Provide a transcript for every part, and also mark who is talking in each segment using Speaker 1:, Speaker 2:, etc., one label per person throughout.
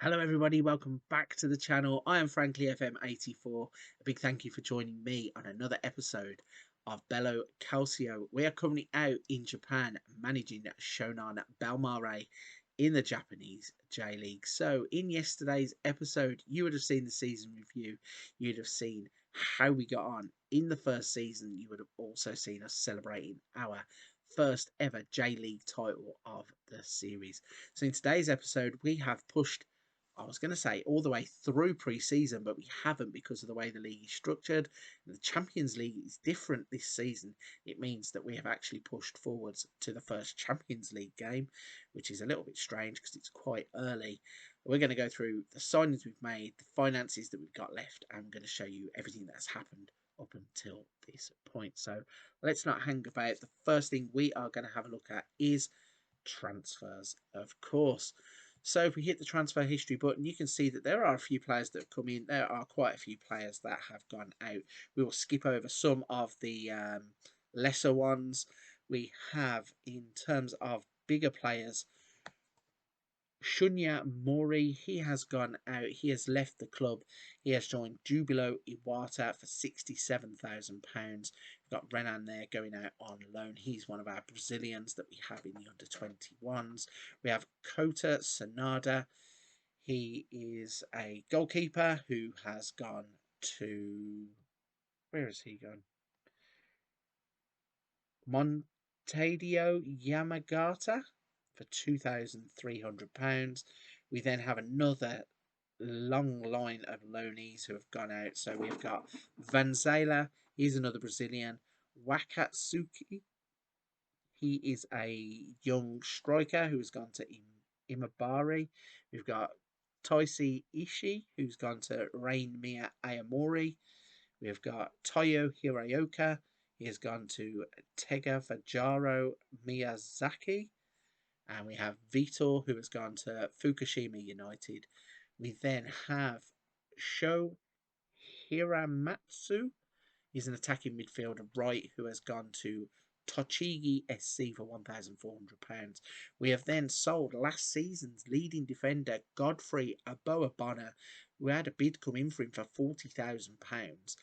Speaker 1: Hello everybody, welcome back to the channel. I am Frankly FM84. A big thank you for joining me on another episode of Bello Calcio. We are currently out in Japan managing Shonan Bellmare in the Japanese J League. So in yesterday's episode, you would have seen the season review. You'd have seen how we got on in the first season. You would have also seen us celebrating our first ever J League title of the series. So in today's episode, we have pushed, I was going to say, all the way through pre-season, but we haven't because of the way the league is structured. The Champions League is different this season. It means that we have actually pushed forwards to the first Champions League game, which is a little bit strange because it's quite early. We're going to go through the signings we've made, the finances that we've got left, and I'm going to show you everything that's happened up until this point. So let's not hang about. The first thing we are going to have a look at is transfers, of course. So if we hit the transfer history button, you can see that there are a few players that have come in. There are quite a few players that have gone out. We will skip over some of the lesser ones. We have, in terms of bigger players, Shunya Mori, he has gone out. He has left the club. He has joined Jubilo Iwata for £67,000. We've got Renan there going out on loan. He's one of our Brazilians that we have in the under-21s. We have Kota Sanada. He is a goalkeeper who has gone to... Where has he gone? Montedio Yamagata for £2,300. We then have another long line of loanees who have gone out. So we've got Vanzela, he's another Brazilian. Wakatsuki, he is a young striker who has gone to Imabari. We've got Toisi Ishii, who's gone to Rain Mia Ayamori. We've got Toyo Hiraoka. He has gone to Tegavajaro Miyazaki. And we have Vitor, who has gone to Fukushima United. We then have Sho Hiramatsu. He's an attacking midfielder right who has gone to Tochigi SC for £1,400. We have then sold last season's leading defender Godfrey Aboabona. We had a bid come in for him for £40,000.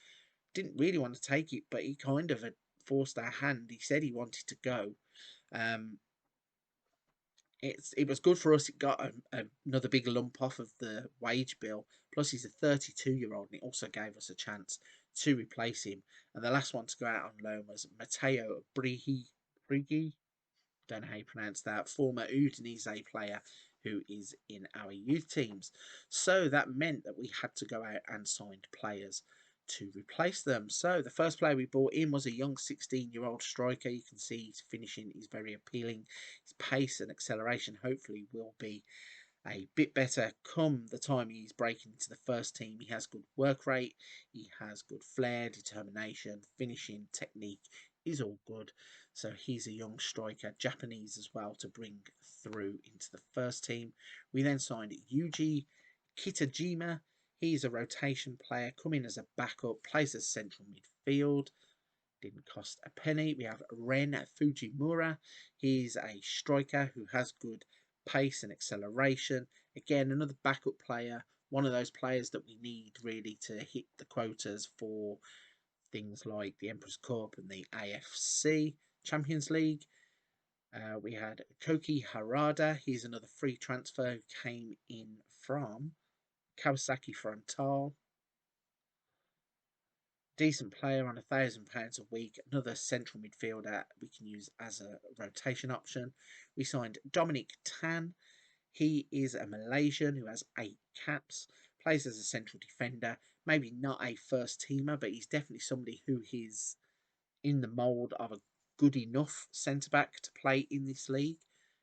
Speaker 1: Didn't really want to take it, but he kind of had forced our hand. He said he wanted to go. It was good for us. It got another big lump off of the wage bill. Plus, he's a 32-year-old, and it also gave us a chance to replace him. And the last one to go out on loan was Matteo Brighi. Don't know how you pronounce that. Former Udinese player who is in our youth teams. So that meant that we had to go out and sign players to replace them. So the first player we brought in was a young 16-year-old striker. You can see his finishing is very appealing. His pace and acceleration hopefully will be a bit better come the time he's breaking into the first team. He has good work rate, he has good flair, determination, finishing, technique is all good. So he's a young striker, Japanese as well, to bring through into the first team. We then signed Yuji Kitajima. He's a rotation player, coming as a backup, plays as central midfield. Didn't cost a penny. We have Ren Fujimura. He's a striker who has good pace and acceleration. Again, another backup player. One of those players that we need really to hit the quotas for things like the Emperor's Cup and the AFC Champions League. We had Koki Harada. He's another free transfer who came in from Kawasaki Frontale. Decent player on £1,000 a week. Another central midfielder we can use as a rotation option. We signed Dominic Tan. He is a Malaysian who has 8 caps. Plays as a central defender. Maybe not a first teamer, but he's definitely somebody who is in the mould of a good enough centre-back to play in this league.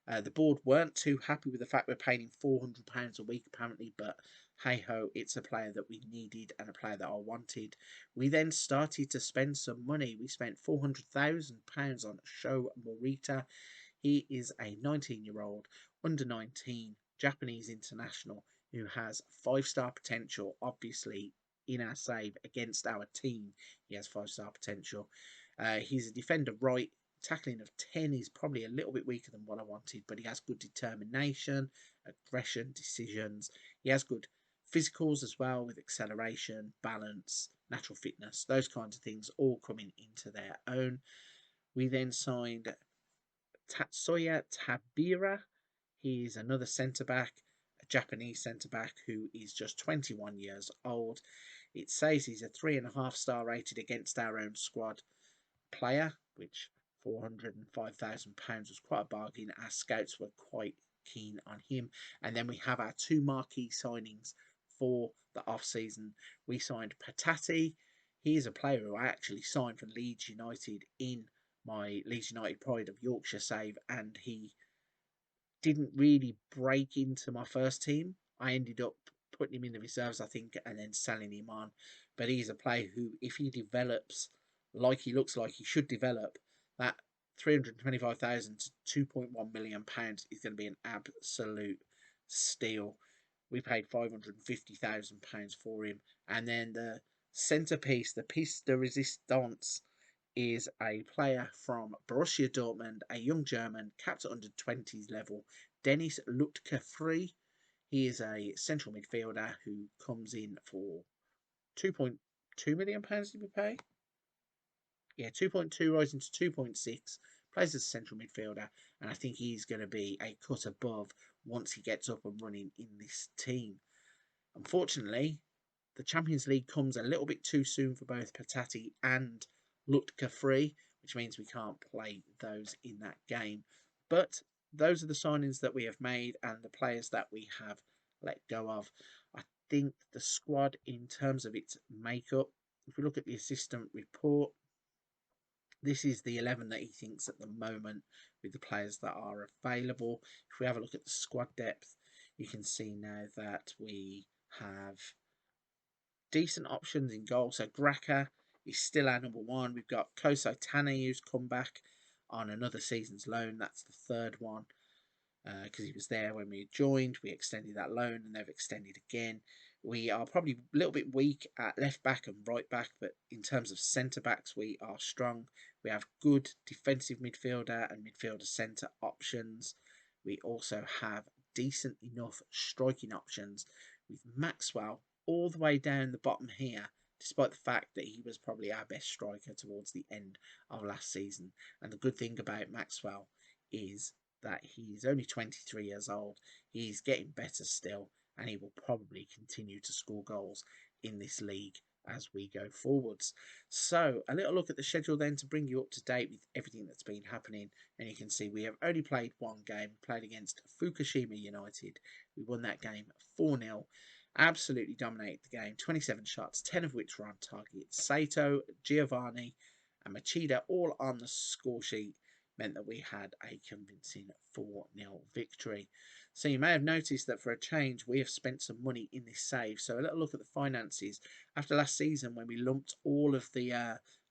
Speaker 1: The board weren't too happy with the fact we're paying him £400 a week apparently, but hey-ho, it's a player that we needed and a player that I wanted. We then started to spend some money. We spent £400,000 on Sho Morita. He is a 19-year-old, under-19 Japanese international who has 5-star potential, obviously, in our save against our team. He has 5-star potential. He's a defender right, tackling of 10 is probably a little bit weaker than what I wanted, but he has good determination, aggression, decisions. He has good physicals as well, with acceleration, balance, natural fitness, those kinds of things all coming into their own. We then signed Tatsuya Tabira. He's another centre back, a Japanese centre back who is just 21 years old. It says he's a 3.5-star rated against our own squad player, which £405,000 was quite a bargain. Our scouts were quite keen on him. And then we have our two marquee signings for the off season. We signed Patati. He is a player who I actually signed for Leeds United in my Leeds United Pride of Yorkshire save, and he didn't really break into my first team. I ended up putting him in the reserves, I think, and then selling him on. But he's a player who, if he develops like he looks like he should develop, that 325,000 to 2.1 million pounds is going to be an absolute steal. We paid 550,000 pounds for him, and then the centerpiece, the piece de resistance, is a player from Borussia Dortmund, a young German, capped at under 20s level, Dennis Lutke-Free. He is a central midfielder who comes in for £2.2 million, did we pay? Yeah, 2.2 rising to 2.6. Plays as a central midfielder, and I think he's going to be a cut above once he gets up and running in this team. Unfortunately, the Champions League comes a little bit too soon for both Patati and Lutka Free, which means we can't play those in that game. But those are the signings that we have made and the players that we have let go of. I think the squad, in terms of its makeup, if we look at the assistant report, this is the 11 that he thinks at the moment with the players that are available. If we have a look at the squad depth, you can see now that we have decent options in goal. So Graka is still our number one. We've got Koso Tane, who's come back on another season's loan. That's the third one because he was there when we joined. We extended that loan and they've extended again. We are probably a little bit weak at left back and right back, but in terms of centre backs, we are strong. We have good defensive midfielder and midfielder centre options. We also have decent enough striking options with Maxwell all the way down the bottom here, despite the fact that he was probably our best striker towards the end of last season. And the good thing about Maxwell is that he's only 23 years old. He's getting better still, and he will probably continue to score goals in this league as we go forwards. So a little look at the schedule then to bring you up to date with everything that's been happening. And you can see we have only played one game. We played against Fukushima United. We won that game 4-0. Absolutely dominated the game. 27 shots, 10 of which were on target. Sato, Giovanni and Machida all on the score sheet meant that we had a convincing 4-0 victory. So you may have noticed that for a change, we have spent some money in this save. So a little look at the finances. After last season, when we lumped all of the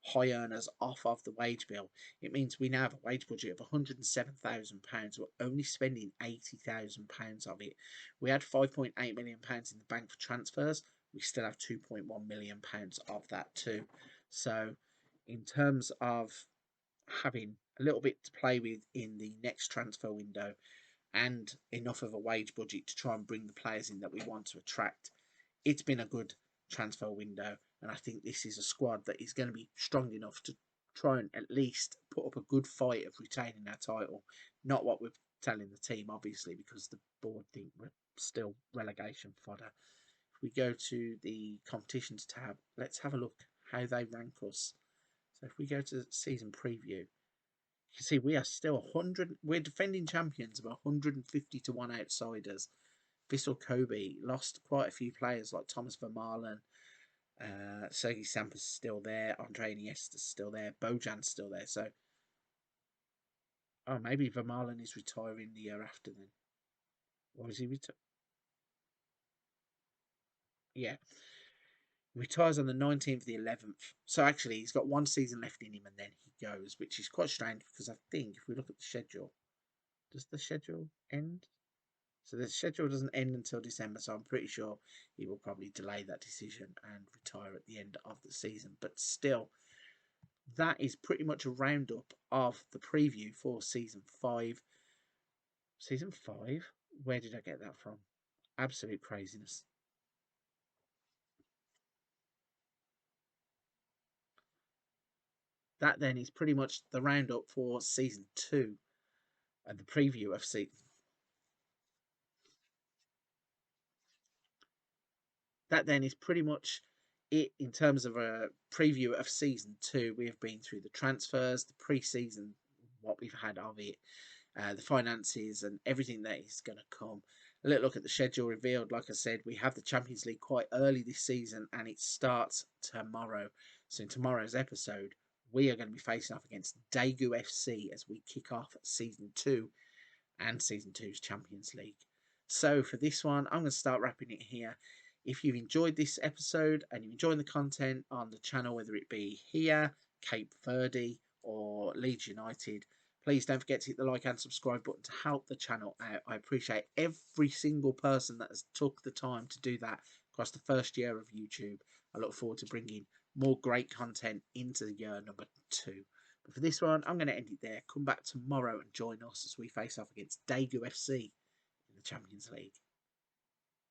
Speaker 1: high earners off of the wage bill, it means we now have a wage budget of £107,000. We're only spending £80,000 of it. We had £5.8 million in the bank for transfers. We still have £2.1 million of that too. So in terms of having a little bit to play with in the next transfer window and enough of a wage budget to try and bring the players in that we want to attract, it's been a good transfer window, and I think this is a squad that is going to be strong enough to try and at least put up a good fight of retaining our title. Not what we're telling the team, obviously, because the board think we're still relegation fodder. If we go to the competitions tab, let's have a look how they rank us. So if we go to season preview, you can see we are still 100. We're defending champions of 150 to 1 outsiders. Vissel Kobe lost quite a few players like Thomas Vermaelen. Sergei Sampa's still there. Andre Iniesta's still there. Bojan's still there. So, oh, maybe Vermaelen is retiring the year after then. Or is he retiring? Yeah. Retires on the 19th of the 11th. So actually, he's got one season left in him and then he goes, which is quite strange because I think if we look at the schedule, does the schedule end? So the schedule doesn't end until December, so I'm pretty sure he will probably delay that decision and retire at the end of the season. But still, that is pretty much a roundup of the preview for season 5. Season 5? Where did I get that from? Absolute craziness. That then is pretty much the roundup for season 2 and the preview of season. That then is pretty much it in terms of a preview of season 2. We have been through the transfers, the pre-season, what we've had of it, the finances, and everything that is going to come. A little look at the schedule revealed. Like I said, we have the Champions League quite early this season, and it starts tomorrow. So in tomorrow's episode, we are going to be facing off against Daegu FC as we kick off season 2 and season two's Champions League. So for this one, I'm going to start wrapping it here. If you've enjoyed this episode and you're enjoying the content on the channel, whether it be here, Cape Verde, or Leeds United, please don't forget to hit the like and subscribe button to help the channel out. I appreciate every single person that has took the time to do that across the first year of YouTube. I look forward to bringing more great content into the year number 2. But for this one, I'm going to end it there. Come back tomorrow and join us as we face off against Daegu FC in the Champions League.